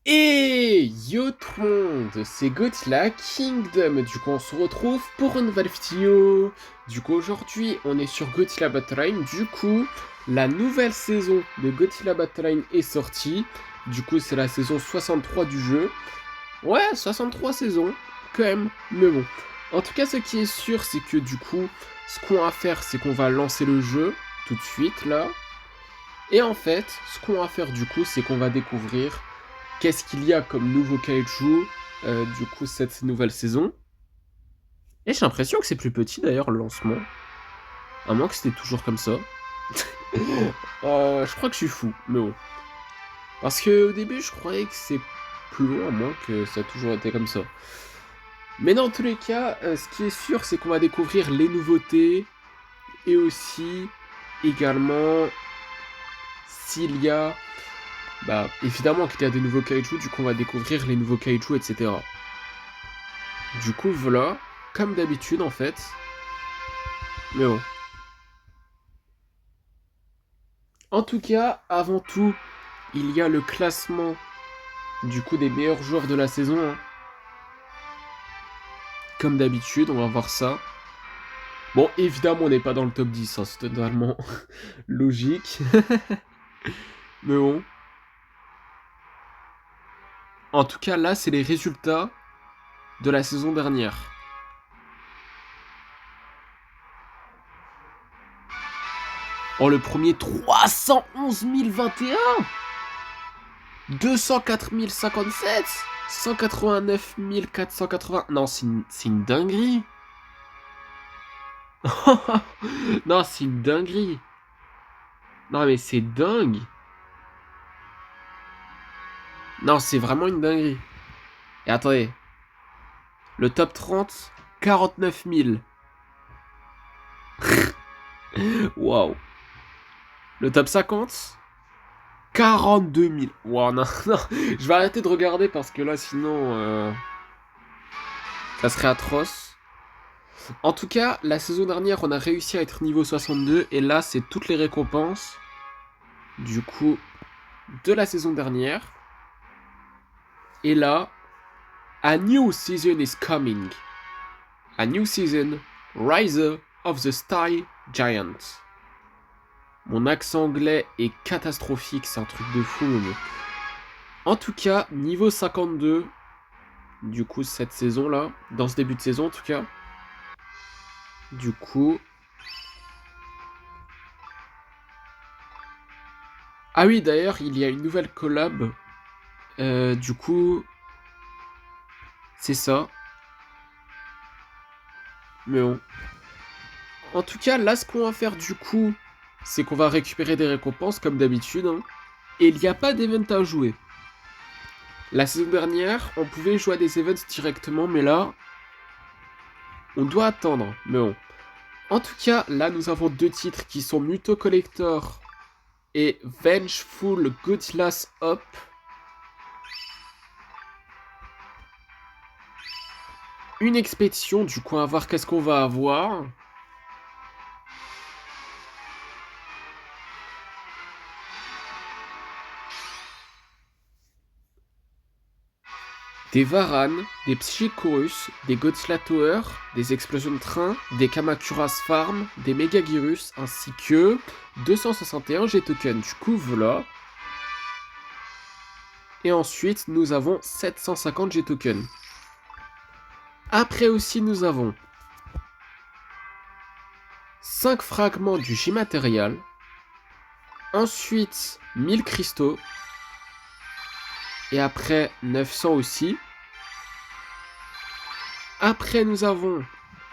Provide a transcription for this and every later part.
Et yo tout le monde, c'est Godzilla Kingdom. Du coup, on se retrouve pour une nouvelle vidéo. Du coup, aujourd'hui, on est sur Godzilla Battleline. Du coup, la nouvelle saison de Godzilla Battleline est sortie. Du coup, c'est la saison 63 du jeu. Ouais, 63 saisons, quand même. Mais bon. En tout cas, ce qui est sûr, c'est que du coup, ce qu'on va faire, c'est qu'on va lancer le jeu tout de suite, là. Et en fait, ce qu'on va faire du coup, c'est qu'on va découvrir qu'est-ce qu'il y a comme nouveau kaiju, du coup, cette nouvelle saison. Et j'ai l'impression que c'est plus petit d'ailleurs le lancement. À moins que c'était toujours comme ça. Je crois que je suis fou, mais bon. Parce que au début, je croyais que c'est plus long, à moins que ça a toujours été comme ça. Mais dans tous les cas, ce qui est sûr, c'est qu'on va découvrir les nouveautés et aussi également s'il y a. Bah, évidemment qu'il y a des nouveaux kaiju, du coup, on va découvrir les nouveaux kaiju, etc. Du coup, voilà, comme d'habitude en fait. Mais bon. En tout cas, avant tout, il y a le classement du coup des meilleurs joueurs de la saison, hein. Comme d'habitude, on va voir ça. Bon, évidemment, on n'est pas dans le top 10, hein, c'est totalement logique. Mais bon. En tout cas, là, c'est les résultats de la saison dernière. Oh, le premier, 311 021, 204 057, 189 480. Non, c'est une dinguerie. Non, c'est une dinguerie. Non, mais c'est dingue. Non, c'est vraiment une dinguerie. Et attendez, le top 30, 49 000. Waouh. Le top 50, 42 000. Waouh, non, non. Je vais arrêter de regarder parce que là, sinon, ça serait atroce. En tout cas, la saison dernière, on a réussi à être niveau 62. Et là, c'est toutes les récompenses, du coup, de la saison dernière. Et là, a new season is coming. A new season, Rise of the Sky Giant. Mon accent anglais est catastrophique, c'est un truc de fou. Mais... En tout cas, niveau 52, du coup, cette saison-là, dans ce début de saison en tout cas. Du coup... Ah oui, d'ailleurs, il y a une nouvelle collab. Du coup... C'est ça. Mais bon. En tout cas, là, ce qu'on va faire du coup, c'est qu'on va récupérer des récompenses, comme d'habitude. Hein, et il n'y a pas d'event à jouer. La saison dernière, on pouvait jouer à des events directement, mais là, on doit attendre. Mais bon. En tout cas, là, nous avons deux titres qui sont Muto Collector et Vengeful Godless Up. Une expédition, du coup, à voir qu'est-ce qu'on va avoir. Des Varan, des Psychorus, des Godzilla Tower, des explosions de train, des Kamakuras Farm, des Megagirus, ainsi que 261 G-Tokens. Du coup, voilà. Et ensuite, nous avons 750 G-Tokens. Après aussi, nous avons 5 fragments du J-Matérial. Ensuite, 1000 cristaux. Et après, 900 aussi. Après, nous avons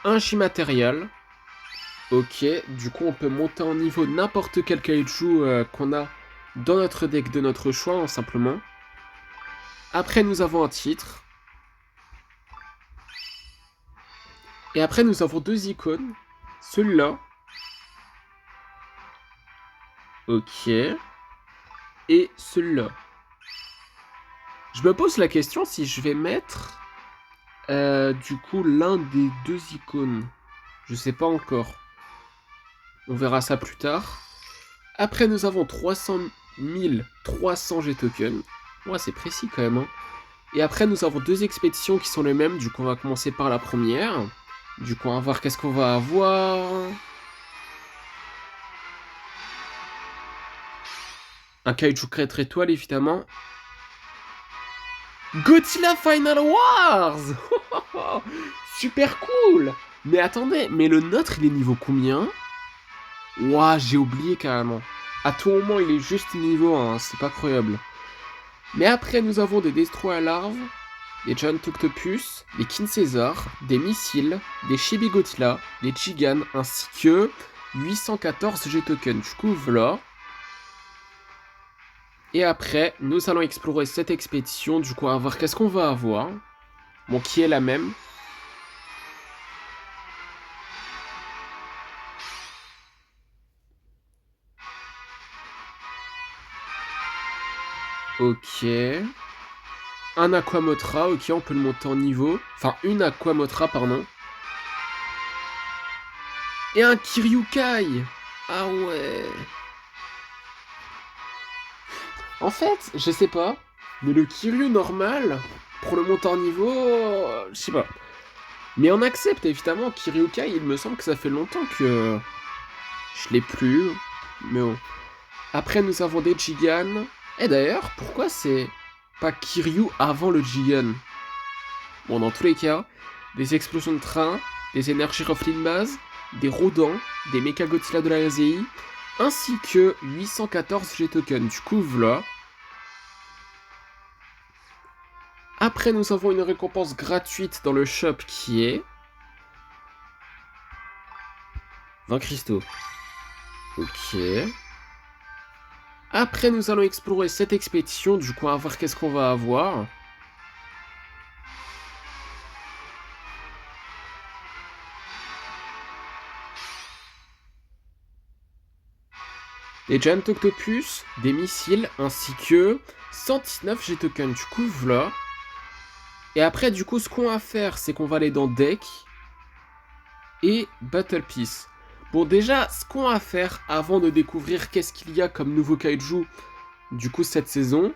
un J-Matérial. Ok, du coup, on peut monter en niveau n'importe quel kaiju qu'on a dans notre deck de notre choix, hein, simplement. Après, nous avons un titre. Et après, nous avons deux icônes. Celui-là. Ok. Et celui-là. Je me pose la question si je vais mettre du coup l'un des deux icônes. Je sais pas encore. On verra ça plus tard. Après nous avons 300 300 G-tokens. Ouais, c'est précis quand même, hein. Et après, nous avons deux expéditions qui sont les mêmes. Du coup, on va commencer par la première. Du coup, on va voir qu'est-ce qu'on va avoir. Un Kaiju Crête étoile, évidemment. Godzilla Final Wars. Super cool. Mais attendez, mais le nôtre, il est niveau combien? Ouah, j'ai oublié carrément. À tout moment, il est juste niveau 1, c'est pas croyable. Mais après, nous avons des Destroy larves, des Giant Octopus, des King Caesar, des missiles, des Chibi Godzilla, des Gigan, ainsi que 814 G-Tokens. Du coup, voilà. Et après, nous allons explorer cette expédition. Du coup, on va voir qu'est-ce qu'on va avoir. Bon, qui est la même. Ok. Un Aquamotra, ok, on peut le monter en niveau. Enfin, une Aquamotra, pardon. Et un Kiryukai. Ah ouais. En fait, je sais pas. Mais le Kiryu normal, pour le monter en niveau, je sais pas. Mais on accepte évidemment Kiryukai, il me semble que ça fait longtemps que je l'ai plus. Mais bon. Après, nous avons des Gigan. Et d'ailleurs, pourquoi c'est pas Kiryu avant le Gigan? Bon, dans tous les cas, des explosions de train, des énergies reflets de base, des rodents, des Mecha Godzilla de la RZI, ainsi que 814 G-Tokens. Du coup, voilà. Après, nous avons une récompense gratuite dans le shop qui est 20 cristaux. Ok. Après, nous allons explorer cette expédition. Du coup, on va voir qu'est-ce qu'on va avoir. Des Giant Octopus, des missiles, ainsi que 119 G-Tokens. Du coup, voilà. Et après, du coup, ce qu'on va faire, c'est qu'on va aller dans Deck et Battle Piece. Bon, déjà, ce qu'on va faire avant de découvrir qu'est-ce qu'il y a comme nouveau kaiju, du coup, cette saison,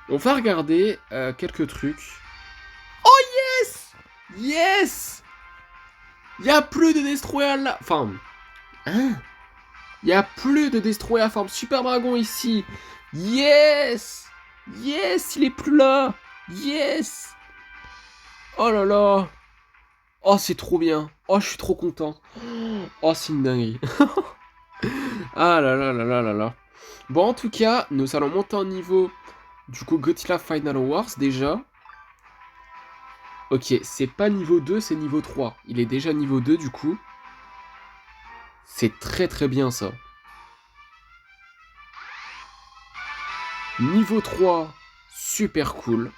on va regarder quelques trucs. Oh yes! Yes! Y a plus de Destroyer là. Enfin. Hein? Y a plus de Destroyer à forme Super Dragon ici. Yes! Yes! Il est plus là! Yes! Oh là là! Oh, c'est trop bien! Oh, je suis trop content! Oh, c'est une dinguerie! Ah là là là là là là! Bon, en tout cas, nous allons monter en niveau du coup Godzilla Final Wars déjà. Ok, c'est pas niveau 2, c'est niveau 3. Il est déjà niveau 2 du coup. C'est très très bien ça. Niveau 3, super cool.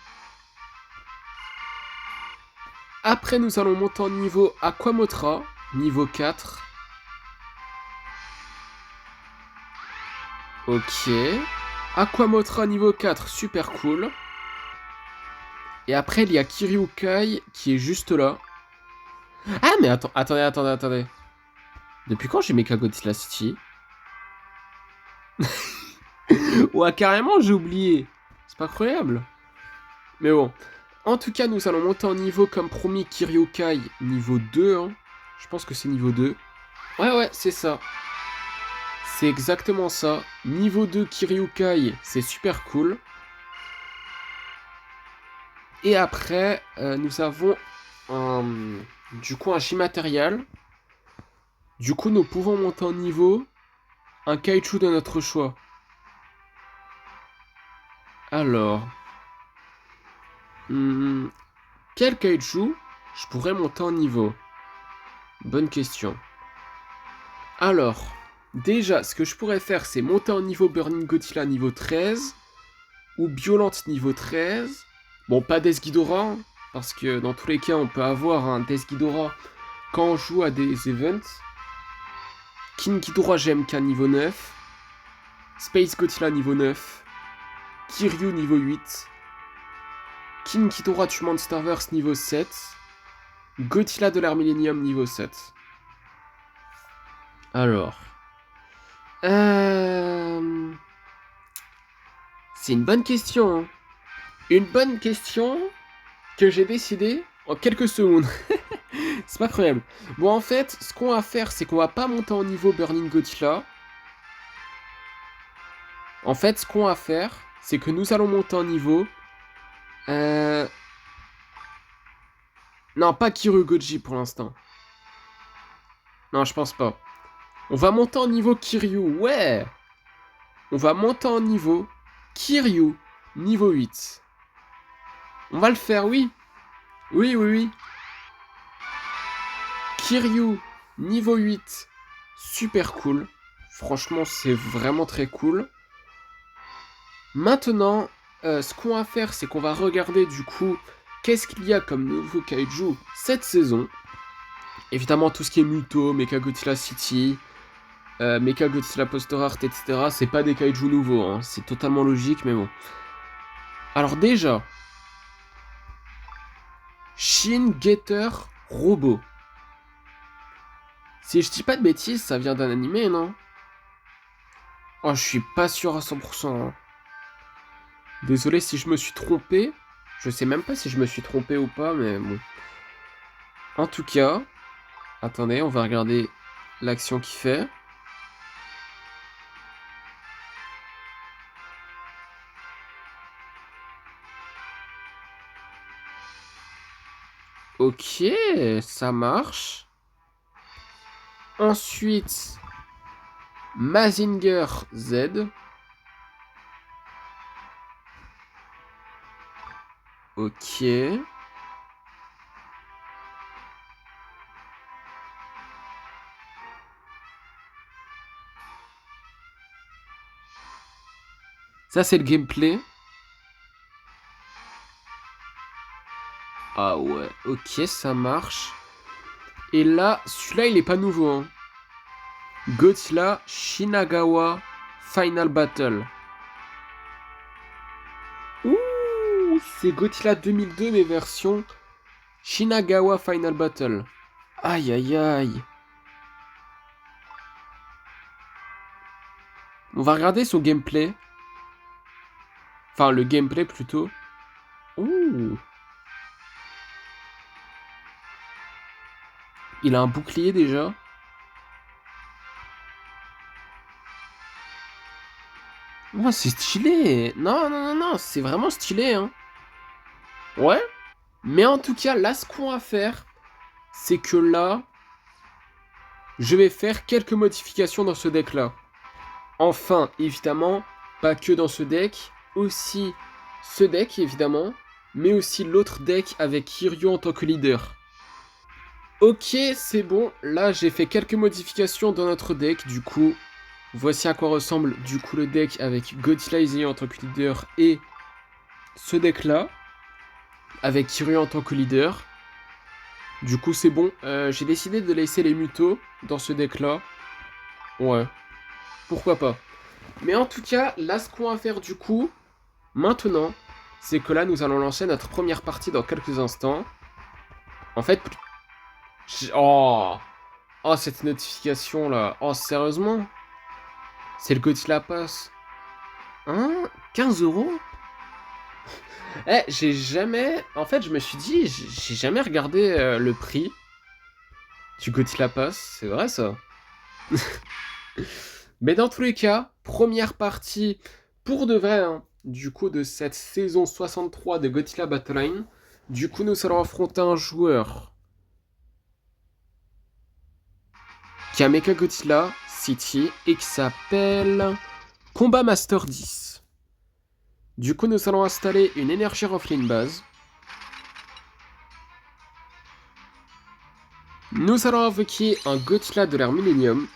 Après, nous allons monter en niveau Aquamotra, niveau 4. Ok. Aquamotra niveau 4, super cool. Et après, il y a Kiryukai qui est juste là. Ah, mais attendez. Depuis quand j'ai Mecha Godzilla City? Ouais, carrément, j'ai oublié. C'est pas croyable. Mais bon. En tout cas, nous allons monter en niveau comme promis Kiryukai niveau 2. Hein. Je pense que c'est niveau 2. Ouais, c'est ça. C'est exactement ça. Niveau 2 Kiryukai, c'est super cool. Et après, nous avons du coup un J-Material. Du coup, nous pouvons monter en niveau un Kaiju de notre choix. Alors, quel Kaiju je pourrais monter en niveau? Bonne question. Alors, déjà, ce que je pourrais faire, c'est monter en niveau Burning Godzilla niveau 13, ou Violente niveau 13. Bon, pas Death Ghidorah, hein, parce que dans tous les cas, on peut avoir un Death Ghidorah quand on joue à des events. King Ghidorah GMK niveau 9, Space Godzilla niveau 9, Kiryu niveau 8, King Ghidorah du Monsterverse niveau 7, Godzilla de l'ère Millennium niveau 7. Alors... C'est une bonne question. Hein. Une bonne question que j'ai décidé en quelques secondes. C'est pas incroyable. Bon, en fait, ce qu'on va faire, c'est qu'on va pas monter en niveau Burning Godzilla. En fait, ce qu'on va faire, c'est que nous allons monter en niveau. Non, pas Kiryu Goji pour l'instant. Non, je pense pas. On va monter en niveau Kiryu, ouais. On va monter en niveau Kiryu, niveau 8. On va le faire, oui. Oui, oui, oui. Kiryu, niveau 8. Super cool. Franchement, c'est vraiment très cool. Maintenant, ce qu'on va faire, c'est qu'on va regarder du coup qu'est-ce qu'il y a comme nouveau kaiju cette saison. Évidemment, tout ce qui est Muto, Mechagodzilla City, Mechagodzilla Poster Art, etc. C'est pas des kaiju nouveaux, hein. C'est totalement logique, mais bon. Alors déjà, Shin Getter Robot. Si je dis pas de bêtises, ça vient d'un animé, non? Oh, je suis pas sûr à 100%. Hein. Désolé si je me suis trompé. Je sais même pas si je me suis trompé ou pas, mais bon. En tout cas, attendez, on va regarder l'action qu'il fait. Ok, ça marche. Ensuite, Mazinger Z. Ok. Ça, c'est le gameplay. Ah ouais, ok, ça marche. Et là, celui-là, il est pas nouveau. Hein. Godzilla Shinagawa Final Battle. Ouh, c'est Godzilla 2002, mais version Shinagawa Final Battle. Aïe, aïe, aïe. On va regarder son gameplay. Enfin, le gameplay plutôt. Ouh. Il a un bouclier déjà. Oh, c'est stylé. Non, non, non, non, c'est vraiment stylé, hein. Ouais. Mais en tout cas, là, ce qu'on va faire, c'est que là, je vais faire quelques modifications dans ce deck-là. Enfin, évidemment, pas que dans ce deck, aussi ce deck, évidemment, mais aussi l'autre deck avec Kiryu en tant que leader. Ok, c'est bon, là j'ai fait quelques modifications dans notre deck, du coup, voici à quoi ressemble du coup le deck avec Godzilla Izzy en tant que leader et ce deck-là, avec Kiryu en tant que leader. Du coup c'est bon, j'ai décidé de laisser les Mutos dans ce deck-là. Ouais, pourquoi pas. Mais en tout cas, là ce qu'on va faire du coup, maintenant, c'est que là nous allons lancer notre première partie dans quelques instants. En fait, oh, oh cette notification là, oh sérieusement, c'est le Godzilla Pass. Hein, 15 €. Eh, j'ai jamais, en fait je me suis dit, j'ai jamais regardé le prix du Godzilla Pass, c'est vrai ça. Mais dans tous les cas, première partie pour de vrai, hein, du coup de cette saison 63 de Godzilla Battle Line. Du coup, nous allons affronter un joueur qui a Mechagodzilla City et qui s'appelle Combat Master 10. Du coup, nous allons installer une énergie Roughlin base. Nous allons invoquer un Godzilla de l'ère Millennium.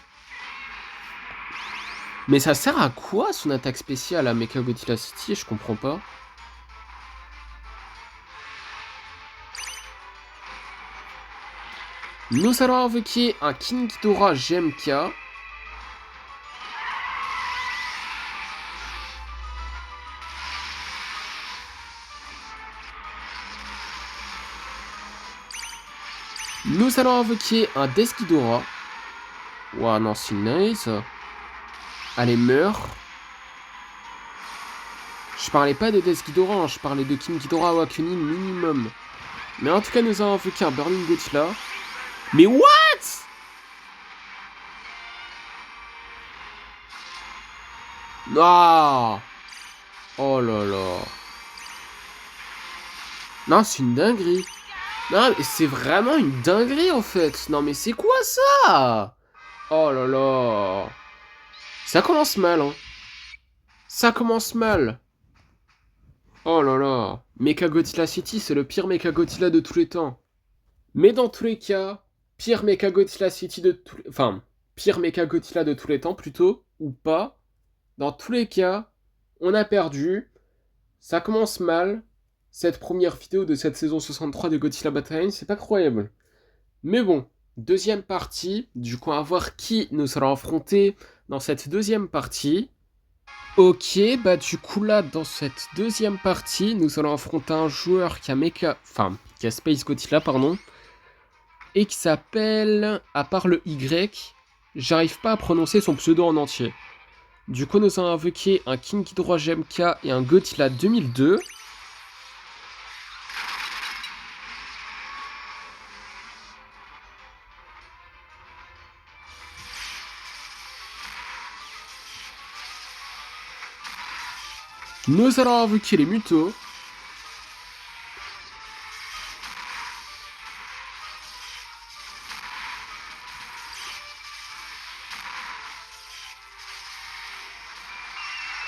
Mais ça sert à quoi son attaque spéciale à Mechagodzilla City? Je comprends pas. Nous allons invoquer un King Ghidorah GMK. Nous allons invoquer un Death Ghidorah. Ouah, non, c'est nice. Allez, meurs. Je parlais pas de Death Ghidorah, hein, je parlais de King Ghidorah Awakening minimum. Mais en tout cas, nous avons invoqué un Burning Godzilla. Mais what? Ah! Oh là là. Non, c'est une dinguerie. Non, mais c'est vraiment une dinguerie en fait. Non, mais c'est quoi ça? Oh là là. Ça commence mal, hein. Ça commence mal. Oh là là. Mechagodzilla City, c'est le pire Mechagodzilla de tous les temps. Mais dans tous les cas, pire Mechagodzilla City de tous les... Enfin, pire Mechagodzilla de tous les temps plutôt, ou pas. Dans tous les cas, on a perdu. Ça commence mal. Cette première vidéo de cette saison 63 de Godzilla Battle, c'est pas croyable. Mais bon, deuxième partie. Du coup, à voir qui nous sera affronté dans cette deuxième partie. Ok, bah du coup là, dans cette deuxième partie, nous allons affronter un joueur qui a qui a Space Godzilla, pardon, et qui s'appelle, à part le Y, j'arrive pas à prononcer son pseudo en entier. Du coup, nous allons invoquer un King Ghidorah GMK et un Godzilla 2002. Nous allons invoquer les Mutos.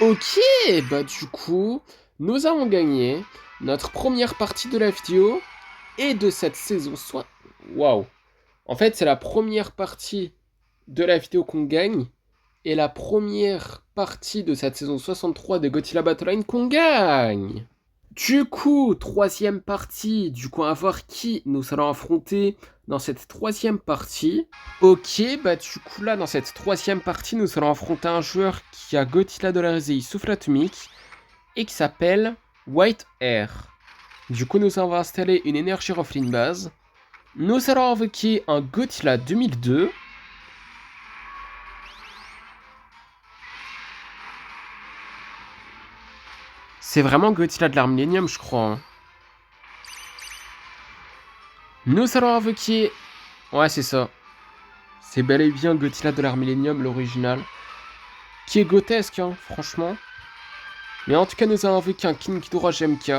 Ok, bah du coup, nous avons gagné notre première partie de la vidéo et de cette saison. Waouh! En fait, c'est la première partie de la vidéo qu'on gagne et la première partie de cette saison 63 de Godzilla Battle Line qu'on gagne. Du coup, troisième partie, du coup, à voir qui nous allons affronter dans cette troisième partie. Ok, bah du coup là, dans cette troisième partie, nous allons affronter un joueur qui a Godzilla de la Réséie souffle atomique et qui s'appelle White Air. Du coup, nous allons installer une énergie Roflin base. Nous allons invoquer un Godzilla 2002. C'est vraiment Godzilla de l'Arme Millennium, je crois. Hein. Nous allons invoquer... Ouais, c'est ça. C'est bel et bien Godzilla de l'Arme Millennium, l'original. Qui est grotesque, hein, franchement. Mais en tout cas, nous allons invoquer un King Ghidorah GMK.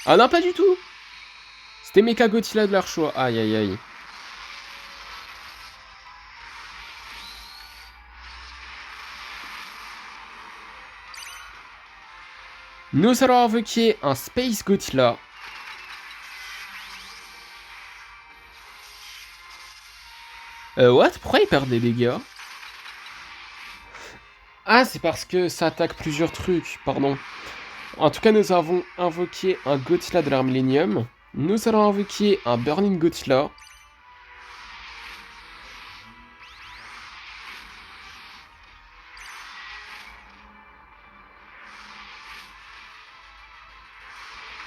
Ah non, pas du tout. C'était Mecha Godzilla de leur choix. Aïe, aïe, aïe. Nous allons invoquer un Space Godzilla. What? Pourquoi il perd des dégâts? Ah, c'est parce que ça attaque plusieurs trucs, pardon. En tout cas, nous avons invoqué un Godzilla de l'Arme Millennium. Nous allons invoquer un Burning Godzilla.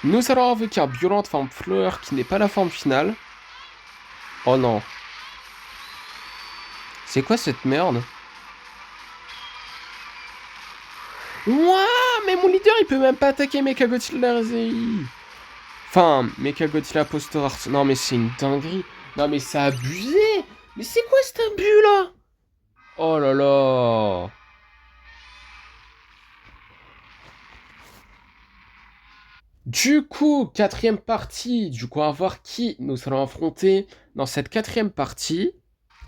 Nous allons invoquer un Violent forme fleur qui n'est pas la forme finale. Oh non. C'est quoi cette merde? Ouah, mais mon leader il peut même pas attaquer Mechagodzilla Réséie. Enfin, Mechagodzilla Poster Art. Non mais c'est une dinguerie. Non mais c'est abusé. Mais c'est quoi cet abus là? Oh là là. Du coup, quatrième partie. Du coup, on va voir qui nous allons affronter dans cette quatrième partie.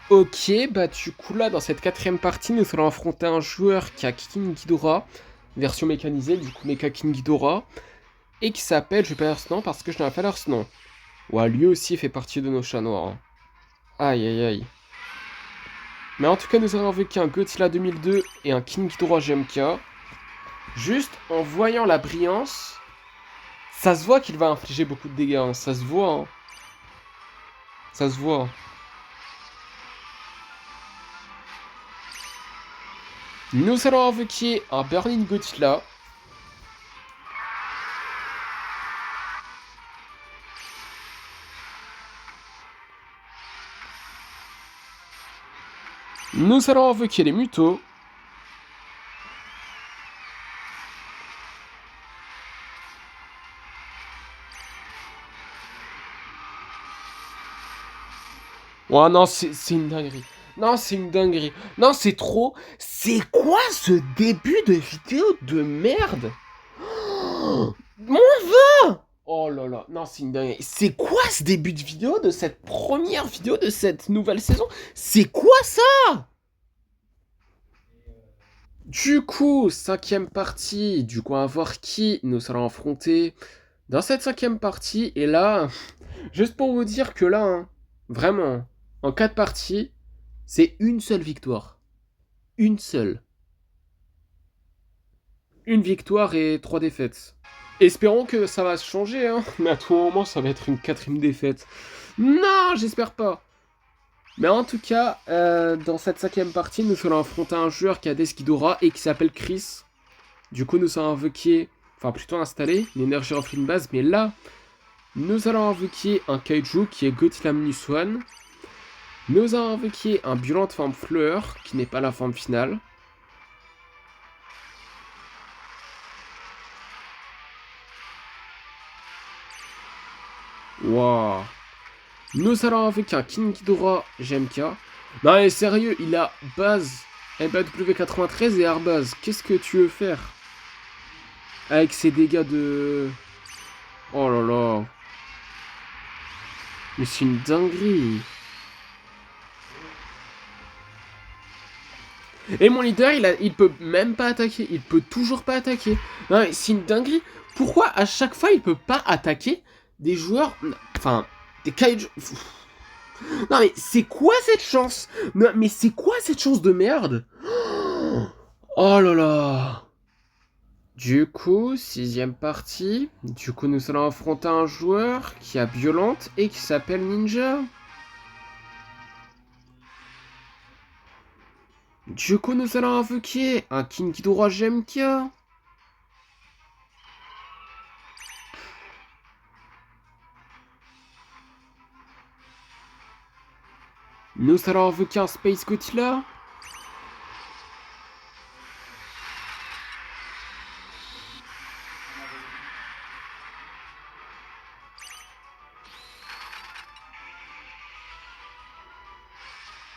Ok, bah du coup là, dans cette quatrième partie, nous allons affronter un joueur qui a King Ghidorah, version mécanisée, du coup Mecha King Ghidorah, et qui s'appelle, je vais pas dire ce nom parce que je n'ai pas leur ce nom. Ouais, lui aussi fait partie de nos chats noirs. Hein. Aïe aïe aïe. Mais en tout cas, nous avons vécu un Godzilla 2002 et un King Ghidorah GMK. Juste en voyant la brillance, ça se voit qu'il va infliger beaucoup de dégâts. Hein. Ça se voit. Hein. Ça se voit. Nous allons invoquer un Burning Godzilla. Nous allons invoquer les Mutos. Oh non, c'est une dinguerie. Non, c'est une dinguerie. Non, c'est trop. C'est quoi ce début de vidéo de merde? Oh, mon vin! Oh là là, non, c'est une dinguerie. C'est quoi ce début de vidéo de cette première vidéo de cette nouvelle saison? C'est quoi ça? Du coup, cinquième partie. Du coup, on va voir qui nous sera affronté dans cette cinquième partie. Et là, juste pour vous dire que là, hein, vraiment, en 4 parties, c'est une seule victoire. Une seule. Une victoire et 3 défaites. Espérons que ça va se changer, hein. Mais à tout moment, ça va être une quatrième défaite. Non, j'espère pas. Mais en tout cas, dans cette cinquième partie, nous allons affronter un joueur qui a Deskidora et qui s'appelle Chris. Du coup, nous allons invoquer, enfin plutôt installer, une énergie offline base. Mais là, nous allons invoquer un Kaiju qui est Godzilla Minus One. Nous allons invoquer un Violent Forme Fleur qui n'est pas la forme finale. Waouh. Nous allons avec un King Ghidorah GMK. Non mais sérieux, il a base MBW93 et Airbase. Qu'est-ce que tu veux faire avec ces dégâts de... Oh là là. Mais c'est une dinguerie. Et mon leader, il peut même pas attaquer. Il peut toujours pas attaquer. Non mais c'est une dinguerie. Pourquoi à chaque fois il peut pas attaquer des joueurs... Enfin, des kaiju... Non mais c'est quoi cette chance? Non mais c'est quoi cette chance de merde? Oh là là. Du coup, sixième partie. Du coup, nous allons affronter un joueur qui a Violente et qui s'appelle Ninja. Du coup, nous allons invoquer un King Ghidorah GMK. Nous allons invoquer un Space Godzilla.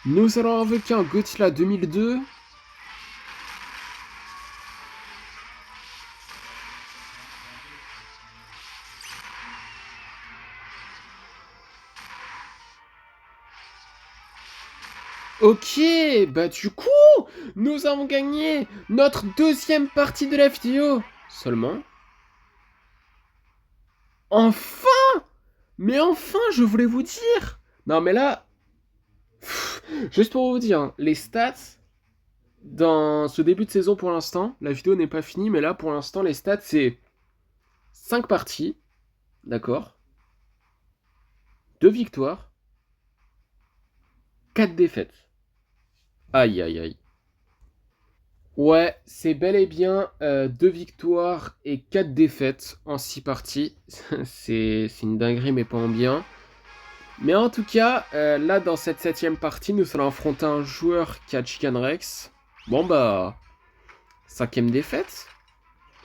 Nous allons invoquer un Godzilla 2002. Ok, bah du coup, nous avons gagné notre deuxième partie de la vidéo. Seulement. Enfin! Mais enfin, je voulais vous dire. Non mais là, juste pour vous dire, hein, les stats dans ce début de saison pour l'instant, la vidéo n'est pas finie, mais là pour l'instant, les stats c'est 5 parties, d'accord, 2 victoires, 4 défaites. Aïe aïe aïe. Ouais, c'est bel et bien 2 victoires et 4 défaites en 6 parties. c'est une dinguerie, mais pas en bien. Mais en tout cas, là dans cette septième partie, nous allons affronter un joueur qui a Chicken Rex. Bon bah, cinquième défaite,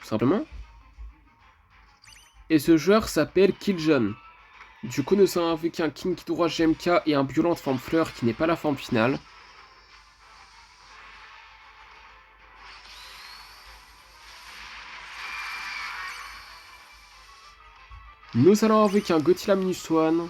tout simplement. Et ce joueur s'appelle Killjohn. Du coup, nous allons avec un King Ghidorah GMK et un Violent Forme Fleur qui n'est pas la forme finale. Nous allons avec un Godzilla Minus One.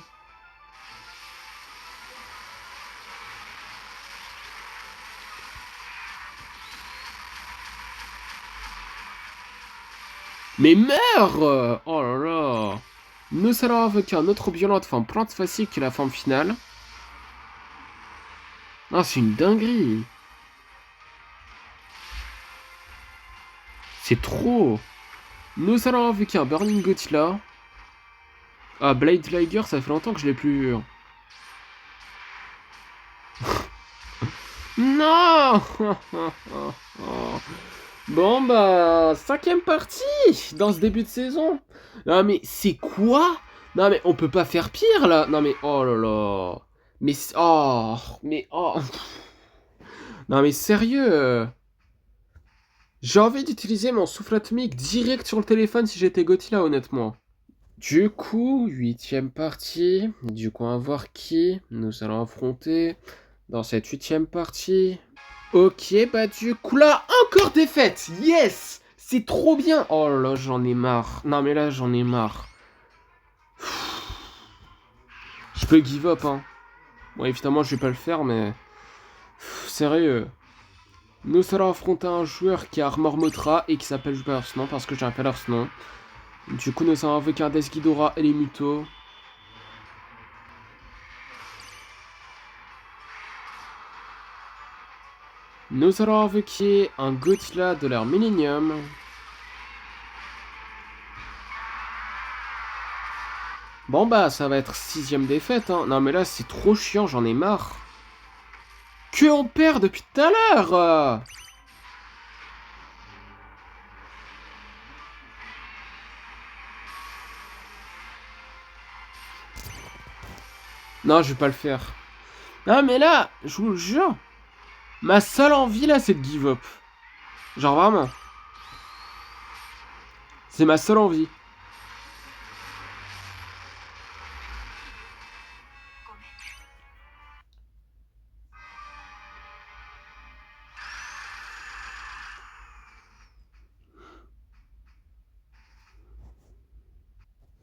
Mais meurs! Oh là là! Nous allons avec un autre Violent Forme Plante Facile qui est la forme finale. Ah, c'est une dinguerie! C'est trop! Nous allons avec un Burning Godzilla. Ah, Blade Liger, ça fait longtemps que je l'ai plus vu. Non! Bon bah, cinquième partie dans ce début de saison. Non mais c'est quoi? Non mais on peut pas faire pire là. Non mais oh là là. Mais oh, mais oh. Non mais sérieux. J'ai envie d'utiliser mon souffle atomique direct sur le téléphone si j'étais Godzilla honnêtement. Du coup, huitième partie. Du coup, on va voir qui nous allons affronter dans cette huitième partie. Ok, bah du coup là, encore défaite. Yes, c'est trop bien. Oh là, j'en ai marre. Non mais là, j'en ai marre. Je peux give up, hein. Bon, évidemment, je vais pas le faire, mais... Sérieux. Nous allons affronter un joueur qui a Armor Motra et qui s'appelle Jupiter Snon parce que j'ai appelé leur nom. Du coup, nous allons avec un Desghidorah et les Mutos. Nous allons invoquer un Gothila de leur Millennium. Bon bah, ça va être sixième défaite, hein. Non mais là, c'est trop chiant, j'en ai marre. Que on perd depuis tout à l'heure. Non, je vais pas le faire. Non mais là, je vous le jure, ma seule envie là, c'est de give up. Genre vraiment. C'est ma seule envie.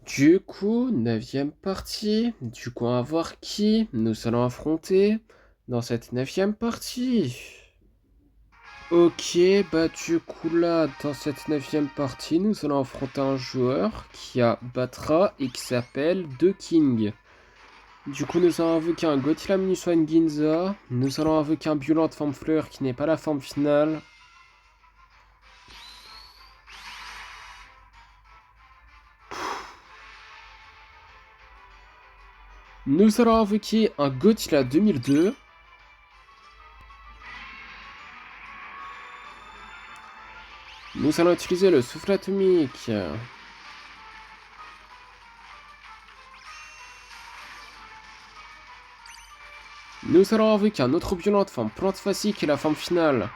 Du coup, neuvième partie. Du coup, on va voir qui nous allons affronter dans cette neuvième partie. Ok, bah du coup là, dans cette neuvième partie, nous allons affronter un joueur qui a Batra et qui s'appelle The King. Du coup, nous allons invoquer un Gothila Minuswan Ginza. Nous allons invoquer un Violent Forme Fleur qui n'est pas la forme finale. Nous allons invoquer un Gothila 2002. Nous allons utiliser le souffle atomique. Nous allons invoquer un autre violent de forme plante facile qui est la forme finale.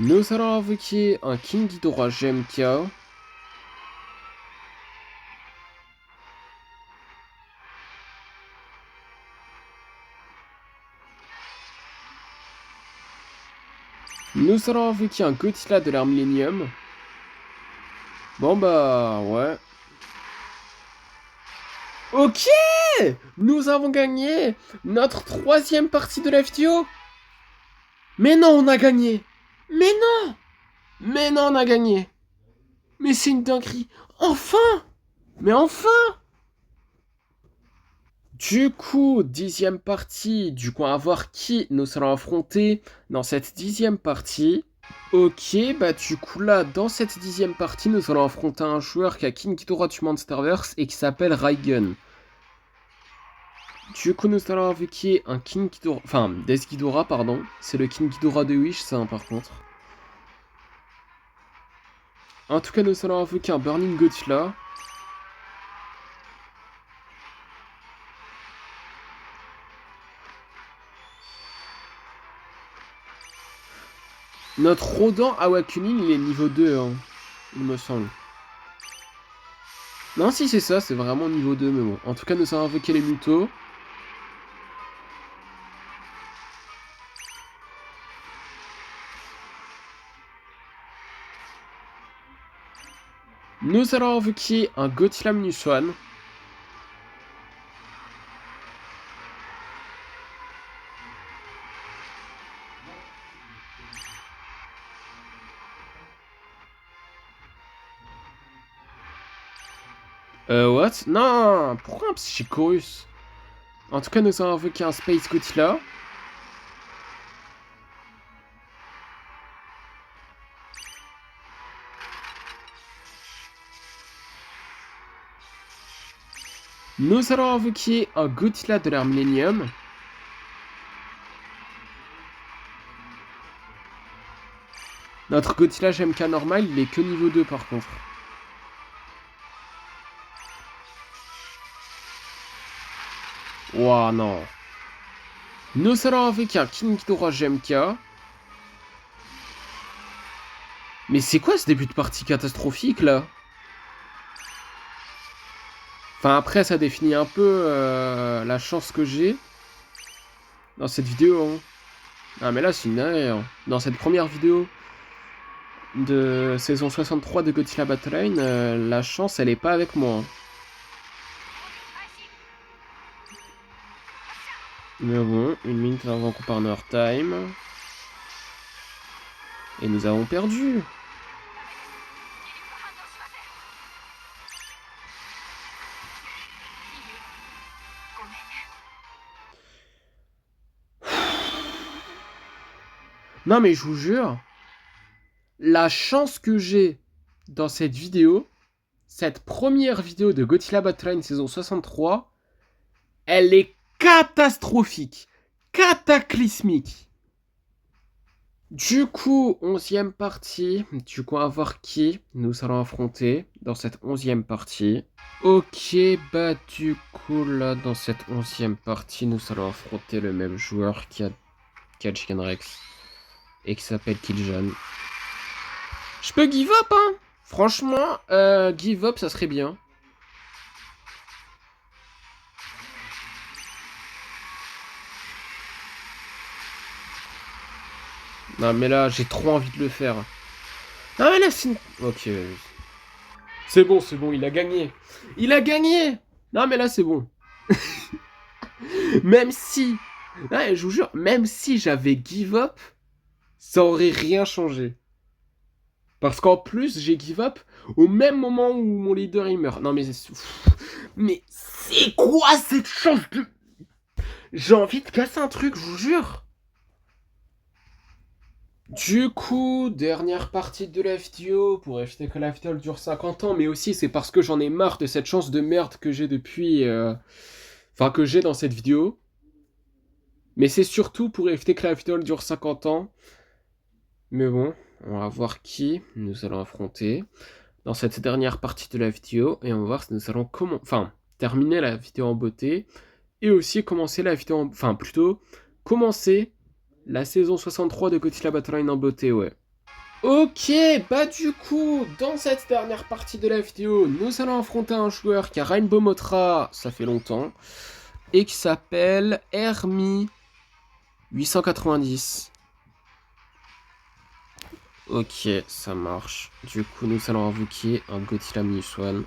Nous allons invoquer un King Ghidorah GMK. Nous allons invoquer un Gothila de l'ère Millennium. Bon bah ouais. Ok, nous avons gagné notre troisième partie de la vidéo. Mais non, on a gagné. Mais non. Mais non, on a gagné. Mais c'est une dinguerie. Enfin. Mais enfin. Du coup, dixième partie. Du coup, on va voir qui nous allons affronter dans cette dixième partie. Ok, bah du coup là, dans cette dixième partie, nous allons affronter un joueur qui a King Ghidorah du Monsterverse et qui s'appelle Raigun. Du coup, nous allons invoquer un King Ghidorah, enfin, Death Ghidorah, pardon. C'est le King Ghidorah de Wish, ça, hein, par contre. En tout cas, nous allons invoquer un Burning Gothila. Notre Rodent Awakening, il est niveau 2, hein, il me semble. Non, si c'est ça, c'est vraiment niveau 2, mais bon. En tout cas, nous allons invoquer les Mutos. Nous allons invoquer un Gothila Minuswan. What? Non, pourquoi un Psychorus? En tout cas, nous allons invoquer un Space Gothila. Nous allons invoquer un Gothila de l'ère Millennium. Notre Gothila GMK normal, il est que niveau 2 par contre. Ouah, non. Nous allons avec un King Dora GMK. Mais c'est quoi ce début de partie catastrophique, là? Enfin, après, ça définit un peu la chance que j'ai dans cette vidéo. Hein. Ah, mais là, c'est une erreur. Dans cette première vidéo de saison 63 de Godzilla Battle Line, la chance, elle est pas avec moi. Hein. Mais bon, 1 minute avant Partner Time. Et nous avons perdu. Non mais je vous jure, la chance que j'ai dans cette vidéo, cette première vidéo de Godzilla Battle Line saison 63, elle est catastrophique, cataclysmique. Du coup, 11e partie. Du coup, on va voir qui nous allons affronter dans cette 11e partie. Ok, bah du coup, là, dans cette 11e partie, nous allons affronter le même joueur qui a Chicken Rex et qui s'appelle Killjan. Je peux give up, hein. Franchement, give up, ça serait bien. Non, mais là, j'ai trop envie de le faire. Non, mais là, c'est... Ok. C'est bon, il a gagné. Il a gagné. Non, mais là, c'est bon. Même si... Ouais, je vous jure, même si j'avais give up, ça aurait rien changé. Parce qu'en plus, j'ai give up au même moment où mon leader, il meurt. Non, mais... Mais c'est quoi cette chance de... J'ai envie de casser un truc, je vous jure. Du coup, dernière partie de la vidéo, pour éviter que la vidéo dure 50 ans, mais aussi c'est parce que j'en ai marre de cette chance de merde que j'ai depuis... Enfin, que j'ai dans cette vidéo. Mais c'est surtout pour éviter que la vidéo dure 50 ans. Mais bon, on va voir qui nous allons affronter dans cette dernière partie de la vidéo. Et on va voir si nous allons terminer la vidéo en beauté. Et aussi commencer la vidéo en... Enfin, plutôt, commencer la saison 63 de Godzilla Battle Line en beauté, ouais. Ok, bah du coup, dans cette dernière partie de la vidéo, nous allons affronter un joueur qui a Rainbow Motra, ça fait longtemps, et qui s'appelle Hermie 890. Ok, ça marche. Du coup, nous allons invoquer un Godzilla Minus One.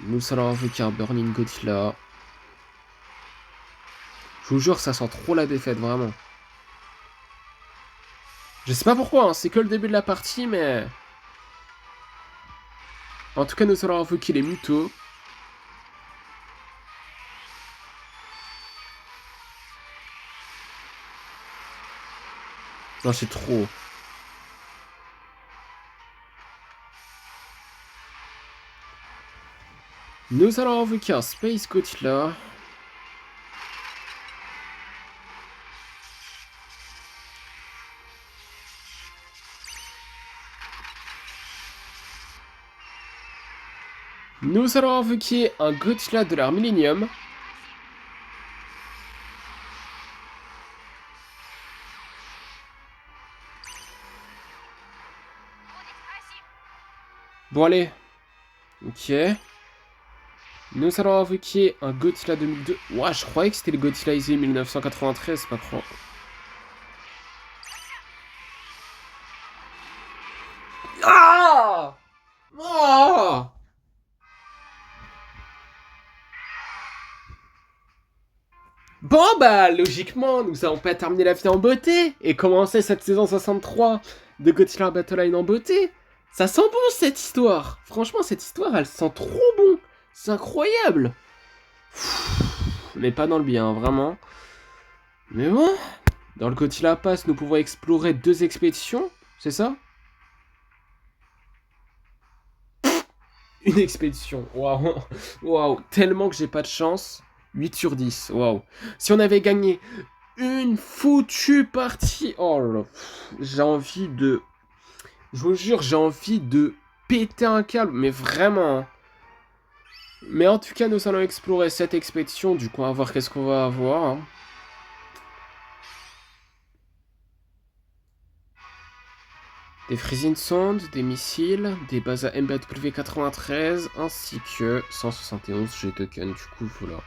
Nous allons invoquer un Burning Godzilla. Je vous jure, ça sent trop la défaite, vraiment. Je sais pas pourquoi, hein, c'est que le début de la partie, mais... En tout cas, nous allons invoquer les Mutos. Non, c'est trop. Nous allons invoquer un Space Godzilla. Nous allons invoquer un Godzilla de l'ère Millennium. Bon, allez. Ok. Nous allons invoquer un Godzilla 2002. Ouah, je croyais que c'était le Godzilla Isé 1993, pas trop. Ah! Ah! Bon, bah, logiquement, nous allons pas terminer la vidéo en beauté et commencer cette saison 63 de Godzilla Battle Line en beauté. Ça sent bon, cette histoire. Franchement, cette histoire, elle sent trop bon. C'est incroyable. Mais pas dans le bien, vraiment. Mais bon, dans le Godzilla Pass, nous pouvons explorer 2 expéditions, c'est ça? Une expédition, waouh, waouh, tellement que j'ai pas de chance. 8 sur 10, waouh. Si on avait gagné une foutue partie, oh là là, j'ai envie de... Je vous jure, j'ai envie de péter un câble, mais vraiment. Mais en tout cas, nous allons explorer cette expédition. Du coup, on va voir qu'est-ce qu'on va avoir. Hein. Des Freezing Sound, des missiles, des bases à MBW93, ainsi que 171 G-Tokens. Du coup, voilà.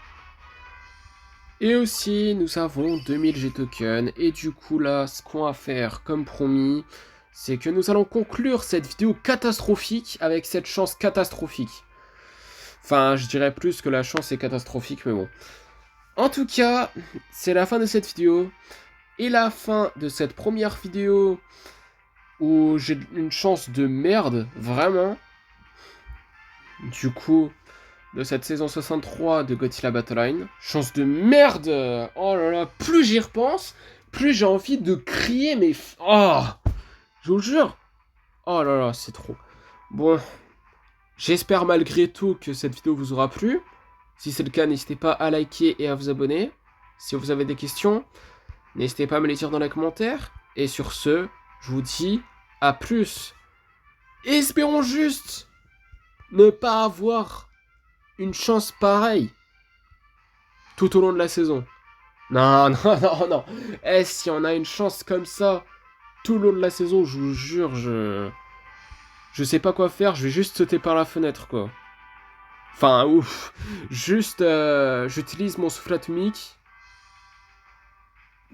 Et aussi, nous avons 2000 G-Tokens. Et du coup, là, ce qu'on va faire, comme promis, c'est que nous allons conclure cette vidéo catastrophique avec cette chance catastrophique. Enfin, je dirais plus que la chance est catastrophique, mais bon. En tout cas, c'est la fin de cette vidéo. Et la fin de cette première vidéo où j'ai une chance de merde, vraiment. Du coup, de cette saison 63 de Godzilla Battle Line. Chance de merde. Oh là là, plus j'y repense, plus j'ai envie de crier, mais... Oh, je vous jure. Oh là là, c'est trop. Bon, j'espère malgré tout que cette vidéo vous aura plu. Si c'est le cas, n'hésitez pas à liker et à vous abonner. Si vous avez des questions, n'hésitez pas à me les dire dans les commentaires. Et sur ce, je vous dis à plus. Espérons juste ne pas avoir une chance pareille tout au long de la saison. Non, non, non, non. Eh, si on a une chance comme ça tout le long de la saison, je vous jure, je sais pas quoi faire, je vais juste sauter par la fenêtre, quoi. Enfin, ouf. Juste, j'utilise mon souffle atomique.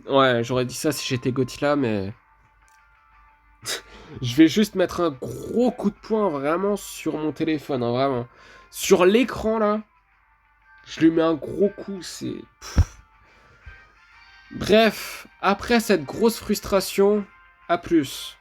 Ouais, j'aurais dit ça si j'étais Godzilla, mais... Je vais juste mettre un gros coup de poing, vraiment, sur mon téléphone, hein, vraiment. Sur l'écran, là, je lui mets un gros coup, c'est... Bref, après cette grosse frustration, à plus.